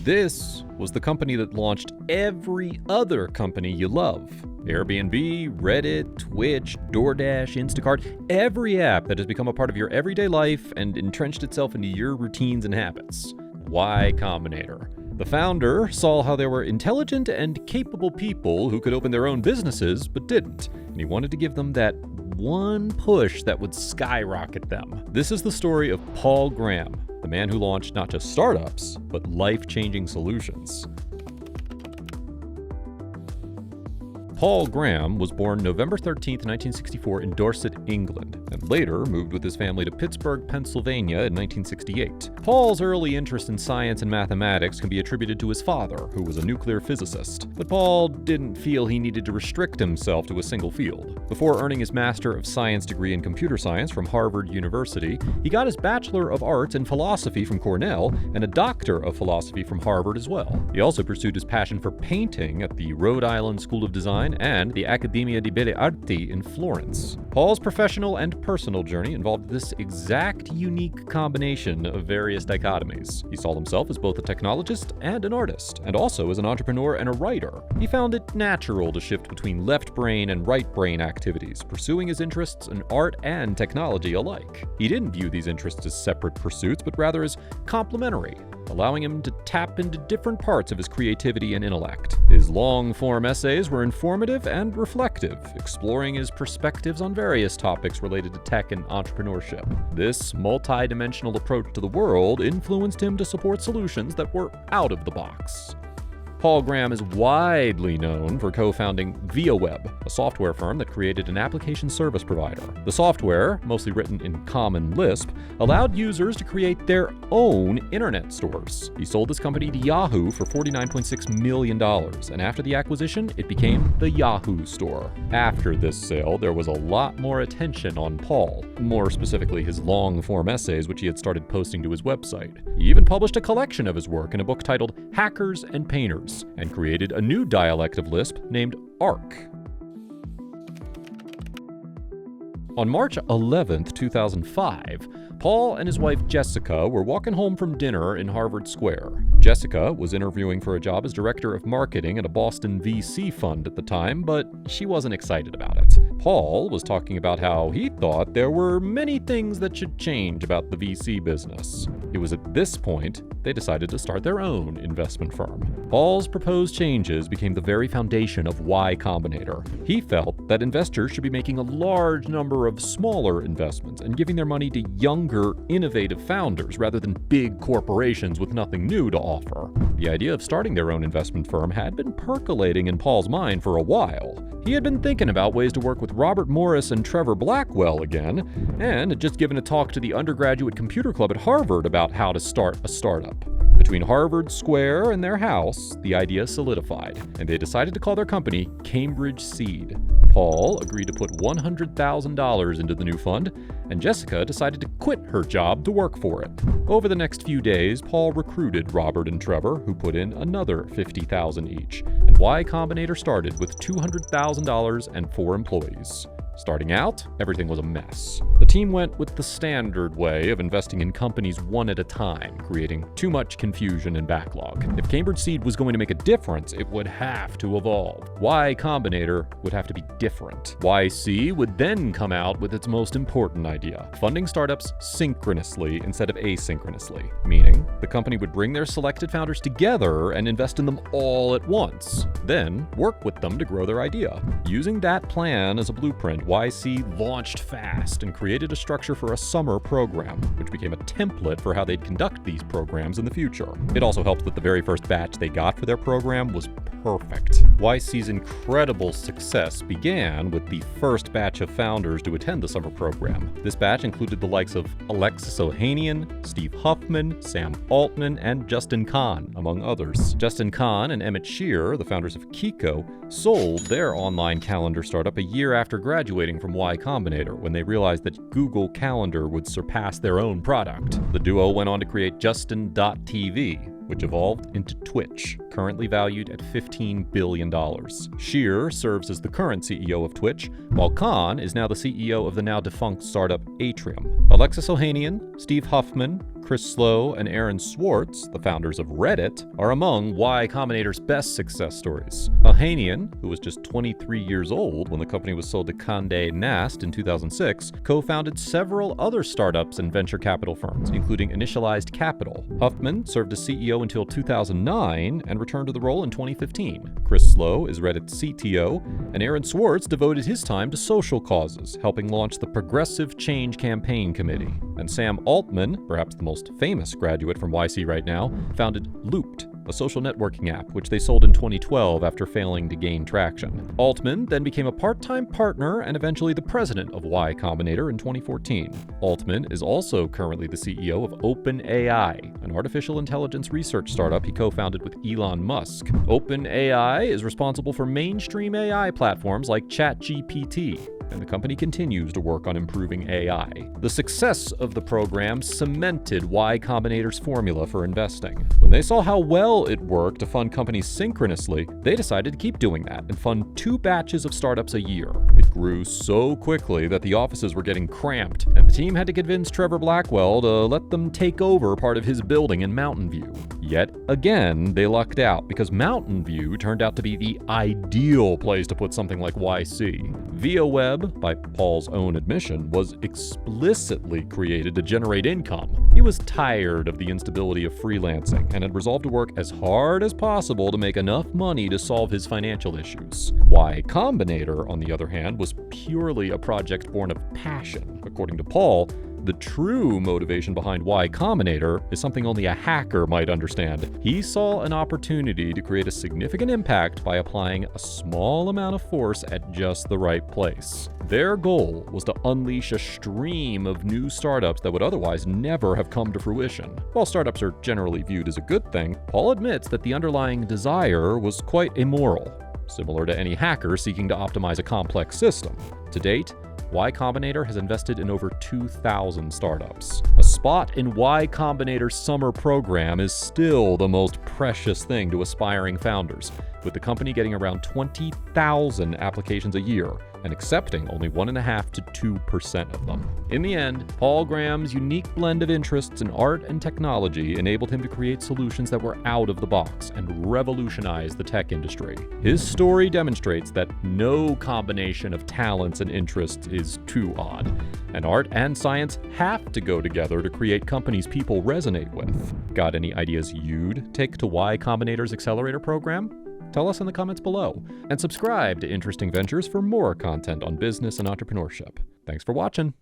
This was the company that launched every other company you love. Airbnb, Reddit, Twitch, DoorDash, Instacart, every app that has become a part of your everyday life and entrenched itself into your routines and habits. Y Combinator. The founder saw how there were intelligent and capable people who could open their own businesses but didn't, and he wanted to give them that one push that would skyrocket them. This is the story of Paul Graham, the man who launched not just startups, but life-changing solutions. Paul Graham was born November 13, 1964 in Dorset, England, and later moved with his family to Pittsburgh, Pennsylvania in 1968. Paul's early interest in science and mathematics can be attributed to his father, who was a nuclear physicist. But Paul didn't feel he needed to restrict himself to a single field. Before earning his Master of Science degree in computer science from Harvard University, he got his Bachelor of Arts in philosophy from Cornell and a Doctor of Philosophy from Harvard as well. He also pursued his passion for painting at the Rhode Island School of Design and the Accademia di Belle Arti in Florence. Paul's professional and personal journey involved this exact unique combination of various dichotomies. He saw himself as both a technologist and an artist, and also as an entrepreneur and a writer. He found it natural to shift between left brain and right brain activities, pursuing his interests in art and technology alike. He didn't view these interests as separate pursuits, but rather as complementary, allowing him to tap into different parts of his creativity and intellect. His long-form essays were informative and reflective, exploring his perspectives on various topics related to tech and entrepreneurship. This multi-dimensional approach to the world influenced him to support solutions that were out of the box. Paul Graham is widely known for co-founding Viaweb, a software firm that created an application service provider. The software, mostly written in Common Lisp, allowed users to create their own internet stores. He sold this company to Yahoo for $49.6 million, and after the acquisition, it became the Yahoo Store. After this sale, there was a lot more attention on Paul, more specifically his long-form essays, which he had started posting to his website. He even published a collection of his work in a book titled Hackers and Painters, and created a new dialect of Lisp named Arc. On March 11, 2005, Paul and his wife Jessica were walking home from dinner in Harvard Square. Jessica was interviewing for a job as director of marketing at a Boston VC fund at the time, but she wasn't excited about it. Paul was talking about how he thought there were many things that should change about the VC business. It was at this point they decided to start their own investment firm. Paul's proposed changes became the very foundation of Y Combinator. He felt that investors should be making a large number of smaller investments and giving their money to younger, innovative founders rather than big corporations with nothing new to offer. The idea of starting their own investment firm had been percolating in Paul's mind for a while. He had been thinking about ways to work with Robert Morris and Trevor Blackwell again, and had just given a talk to the undergraduate computer club at Harvard about how to start a startup. Between Harvard Square and their house, the idea solidified, and they decided to call their company Cambridge Seed. Paul agreed to put $100,000 into the new fund, and Jessica decided to quit her job to work for it. Over the next few days, Paul recruited Robert and Trevor, who put in another $50,000 each, and Y Combinator started with $200,000 and 4 employees. Starting out, everything was a mess. The team went with the standard way of investing in companies one at a time, creating too much confusion and backlog. If Cambridge Seed was going to make a difference, it would have to evolve. Y Combinator would have to be different. YC would then come out with its most important idea, funding startups synchronously instead of asynchronously, meaning the company would bring their selected founders together and invest in them all at once, then work with them to grow their idea. Using that plan as a blueprint, YC launched fast and created a structure for a summer program, which became a template for how they'd conduct these programs in the future. It also helped that the very first batch they got for their program was perfect. YC's incredible success began with the first batch of founders to attend the summer program. This batch included the likes of Alexis Ohanian, Steve Huffman, Sam Altman, and Justin Kahn, among others. Justin Kahn and Emmett Shear, the founders of Kiko, sold their online calendar startup a year after graduating from Y Combinator when they realized that Google Calendar would surpass their own product. The duo went on to create Justin.tv, which evolved into Twitch, currently valued at $15 billion. Shear serves as the current CEO of Twitch, while Kahn is now the CEO of the now defunct startup Atrium. Alexis Ohanian, Steve Huffman, Chris Slow and Aaron Swartz, the founders of Reddit, are among Y Combinator's best success stories. Ohanian, who was just 23 years old when the company was sold to Condé Nast in 2006, co-founded several other startups and venture capital firms, including Initialized Capital. Huffman served as CEO until 2009 and returned to the role in 2015. Chris Slow is Reddit's CTO, and Aaron Swartz devoted his time to social causes, helping launch the Progressive Change Campaign Committee. And Sam Altman, perhaps the most famous graduate from YC right now, founded Looped, a social networking app, which they sold in 2012 after failing to gain traction. Altman then became a part-time partner and eventually the president of Y Combinator in 2014. Altman is also currently the CEO of OpenAI, an artificial intelligence research startup he co-founded with Elon Musk. OpenAI is responsible for mainstream AI platforms like ChatGPT, and the company continues to work on improving AI. The success of the program cemented Y Combinator's formula for investing. When they saw how well it worked to fund companies synchronously, they decided to keep doing that and fund 2 batches of startups a year. It grew so quickly that the offices were getting cramped, and the team had to convince Trevor Blackwell to let them take over part of his building in Mountain View. Yet again, they lucked out because Mountain View turned out to be the ideal place to put something like YC. Viaweb, by Paul's own admission, was explicitly created to generate income. He was tired of the instability of freelancing and had resolved to work as hard as possible to make enough money to solve his financial issues. Y Combinator, on the other hand, was purely a project born of passion. According to Paul, the true motivation behind Y Combinator is something only a hacker might understand. He saw an opportunity to create a significant impact by applying a small amount of force at just the right place. Their goal was to unleash a stream of new startups that would otherwise never have come to fruition. While startups are generally viewed as a good thing, Paul admits that the underlying desire was quite immoral, similar to any hacker seeking to optimize a complex system. To date, Y Combinator has invested in over 2,000 startups. A spot in Y Combinator's summer program is still the most precious thing to aspiring founders, with the company getting around 20,000 applications a year and accepting only 1.5% to 2% of them. In the end, Paul Graham's unique blend of interests in art and technology enabled him to create solutions that were out of the box and revolutionize the tech industry. His story demonstrates that no combination of talents and interests is too odd, and art and science have to go together to create companies people resonate with. Got any ideas you'd take to Y Combinator's accelerator program? Tell us in the comments below, and subscribe to Interesting Ventures for more content on business and entrepreneurship. Thanks for watching.